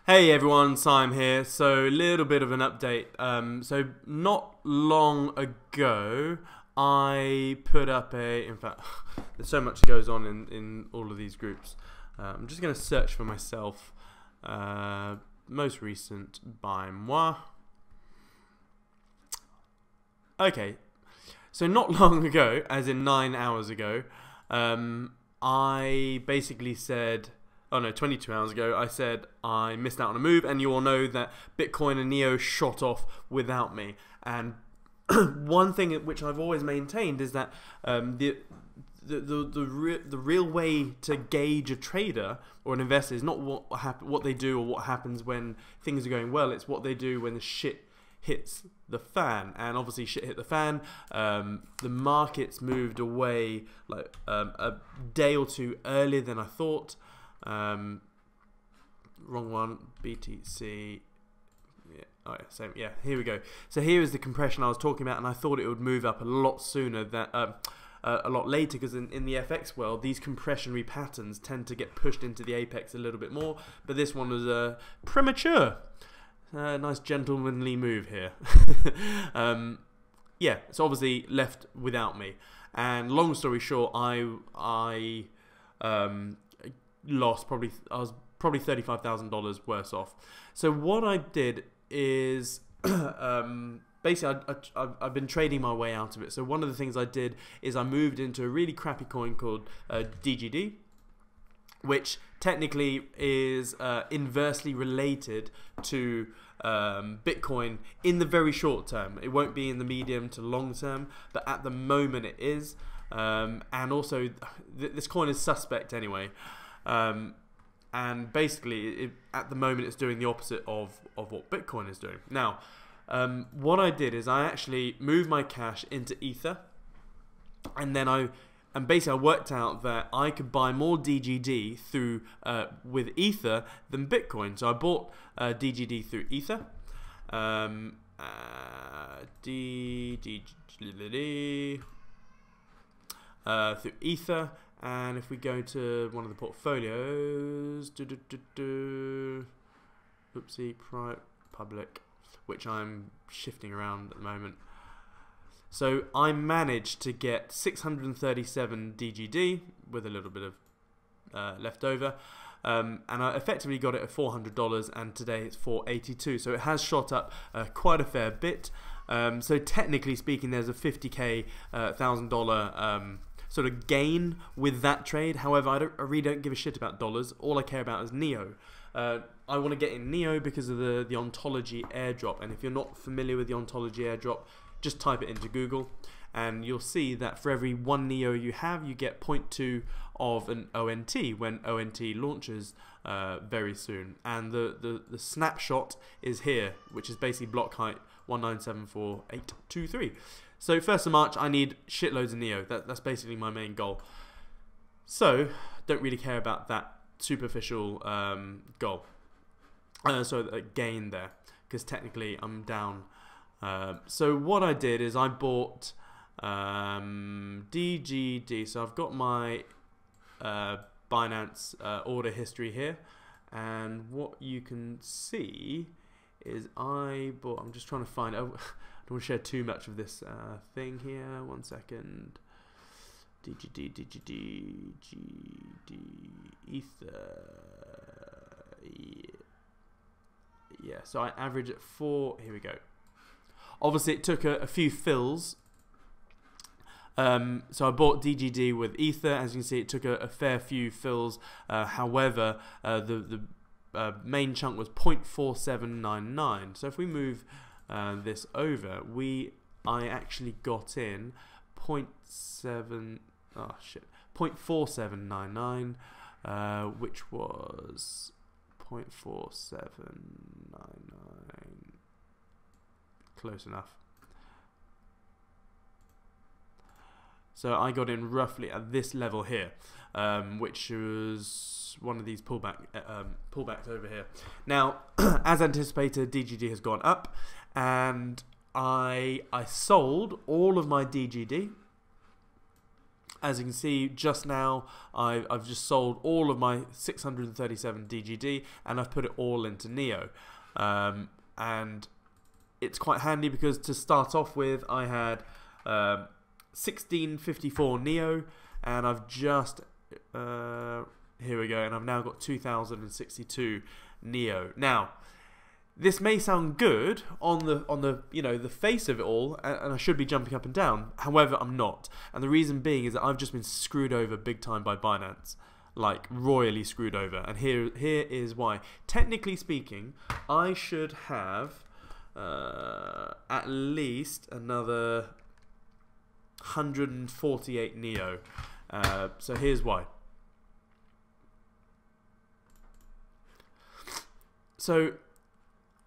Hey everyone, Siam here. So a little bit of an update. So not long ago, I put up in fact, there's so much goes on in all of these groups. I'm just going to search for myself. Most recent by moi. Okay, so not long ago, as in 9 hours ago, I basically said, oh no, 22 hours ago, I said I missed out on a move, and you all know that Bitcoin and Neo shot off without me. And one thing which I've always maintained is that the real way to gauge a trader or an investor is not what they do or what happens when things are going well. It's what they do when the shit hits the fan. And obviously shit hit the fan. The markets moved away like a day or two earlier than I thought. Wrong one. BTC. Yeah. Oh yeah, same. Yeah, here we go. So here is the compression I was talking about, and I thought it would move up a lot sooner than a lot later, because in the FX world, these compressionary patterns tend to get pushed into the apex a little bit more. But this one was premature. Nice gentlemanly move here. Yeah, it's obviously left without me. And long story short, I lost I was probably $35,000 worse off. So what I did is basically I've been trading my way out of it. So one of the things I did is I moved into a really crappy coin called DGD, which technically is inversely related to Bitcoin in the very short term. It won't be in the medium to long term, but at the moment it is. And also this coin is suspect anyway. And basically at the moment it's doing the opposite of what Bitcoin is doing. Now what I did is I actually moved my cash into Ether, and then basically I worked out that I could buy more DGD through with Ether than Bitcoin. So I bought DGD through Ether. Through Ether. And if we go to one of the portfolios, oopsie, private, public, which I'm shifting around at the moment. So I managed to get 637 DGD with a little bit of left over, and I effectively got it at $400, and today it's $482. So it has shot up quite a fair bit. So technically speaking, there's a $50K $1,000 sort of gain with that trade. However, I really don't give a shit about dollars. All I care about is Neo. I want to get in Neo because of the ontology airdrop. And if you're not familiar with the ontology airdrop, just type it into Google, and you'll see that for every 1 Neo you have, you get 0.2 of an ONT when ONT launches very soon. And the snapshot is here, which is basically block height 1974823. So 1st of March, I need shitloads of Neo. That's basically my main goal. So don't really care about that superficial goal. So gain there, because technically I'm down. So what I did is I bought DGD. So I've got my Binance order history here, and what you can see is I'm just trying to find. I don't want to share too much of this thing here. 1 second. DGD, Ether. Yeah, so I average at 4. Here we go. Obviously, it took a few fills. So I bought DGD with Ether. As you can see, it took a fair few fills. However, the main chunk was 0.4799. So if we move this over, I actually got in 0.4799, which was 0.4799. Close enough. So I got in roughly at this level here, which was one of these pullbacks over here. Now, as anticipated, DGD has gone up, and I sold all of my DGD As you can see, just now I've just sold all of my 637 DGD and I've put it all into Neo, and it's quite handy because to start off with I had 1654 Neo, and I've just here we go, and I've now got 2062 Neo. Now, this may sound good on the you know, the face of it all, and I should be jumping up and down. However, I'm not, and the reason being is that I've just been screwed over big time by Binance, like royally screwed over. And here is why. Technically speaking, I should have at least another 148 Neo. So here's why. So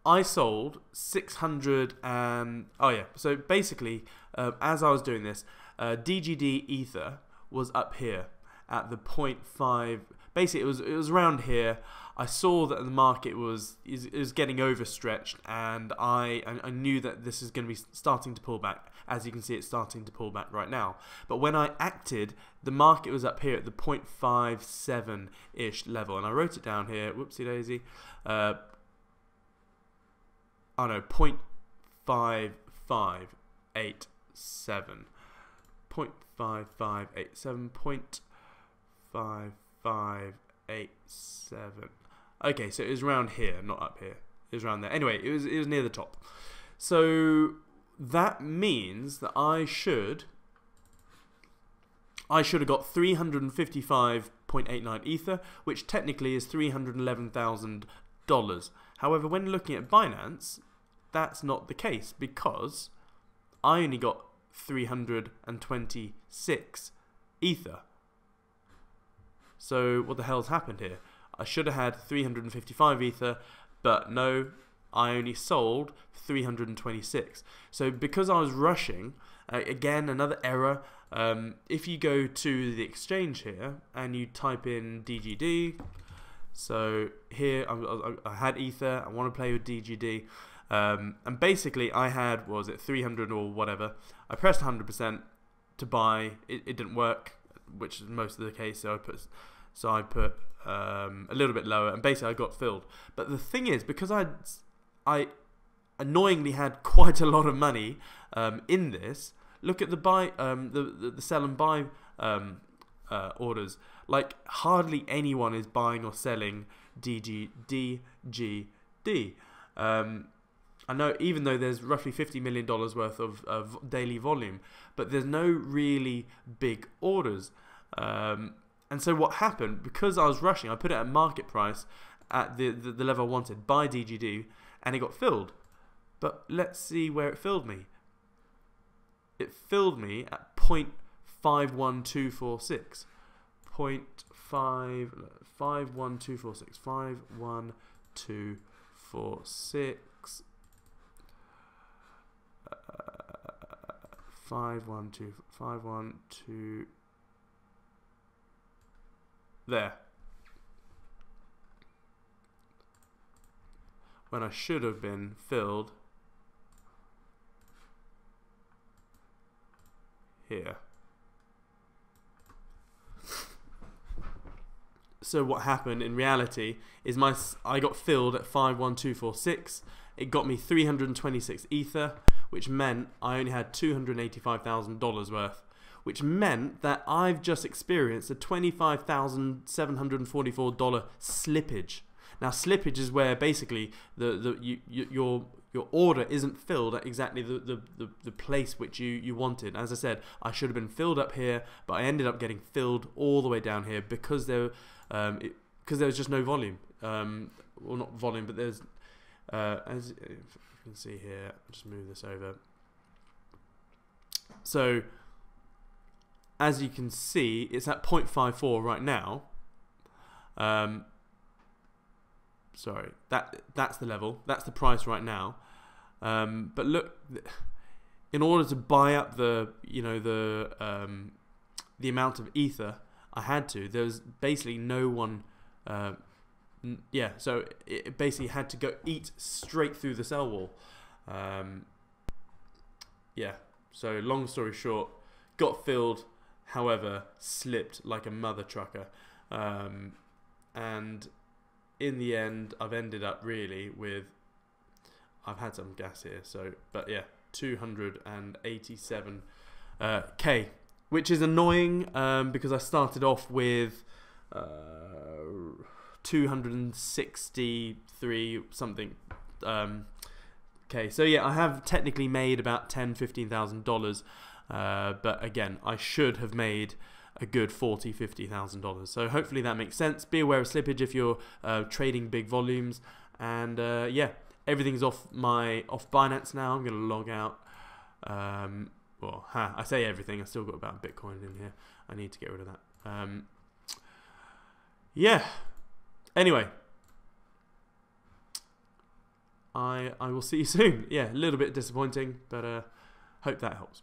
I sold 600 and so basically as I was doing this, DGD Ether was up here at the 0.5. Basically it was around here. I saw that the market was getting overstretched, and I knew that this is going to be starting to pull back. As you can see, it's starting to pull back right now. But when I acted, the market was up here at the 0.57-ish level, and I wrote it down here. Whoopsie daisy. Oh no, 0.5587. 0.5587. 0.5587. Okay, so it was around here, not up here. It was around there. Anyway, it was near the top. So that means that I should have got 355.89 Ether, which technically is $311,000. However, when looking at Binance, that's not the case, because I only got 326 Ether. So what the hell's happened here? I should have had 355 Ether, but no, I only sold 326. So because I was rushing, again, another error. If you go to the exchange here and you type in DGD, so here I had Ether, I want to play with DGD, and basically I had, what was it, 300 or whatever. I pressed 100% to buy. It didn't work, which is most of the case. So I put a little bit lower, and basically I got filled. But the thing is, because I annoyingly had quite a lot of money in this. Look at the buy, the sell and buy orders. Like hardly anyone is buying or selling DGD. I know, even though there's roughly $50 million worth of daily volume, but there's no really big orders. And so what happened, because I was rushing, I put it at market price at the level I wanted, buy DGD, and it got filled. But let's see where it filled me. It filled me at 0.51246. 51246. 51246. 512. There. When I should have been filled here. So what happened in reality is I got filled at 51246. It got me 326 Ether, which meant I only had $285,000 worth, which meant that I've just experienced a $25,744 slippage. Now, slippage is where basically your order isn't filled at exactly the place which you wanted. As I said, I should have been filled up here, but I ended up getting filled all the way down here because there was just no volume. Well, not volume, but there's as you can see here. I'll just move this over. So as you can see, it's at 0.54 right now. Sorry, that's the level. That's the price right now. But look, in order to buy up the amount of Ether I had to, there was basically no one. Yeah, so it basically had to go eat straight through the sell wall. Yeah. So long story short, got filled, however, slipped like a mother trucker. And in the end, I've ended up really with, I've had some gas here, so, but yeah, 287 K, which is annoying because I started off with 263 something K. So yeah, I have technically made about $10,000-15,000, but again, I should have made a good $40,000-50,000. So hopefully that makes sense. Be aware of slippage if you're trading big volumes, and yeah, everything's off Binance now. I'm gonna log out. Well, I say everything. I still got about Bitcoin in here. I need to get rid of that. Yeah. Anyway, I will see you soon. Yeah, a little bit disappointing, but hope that helps.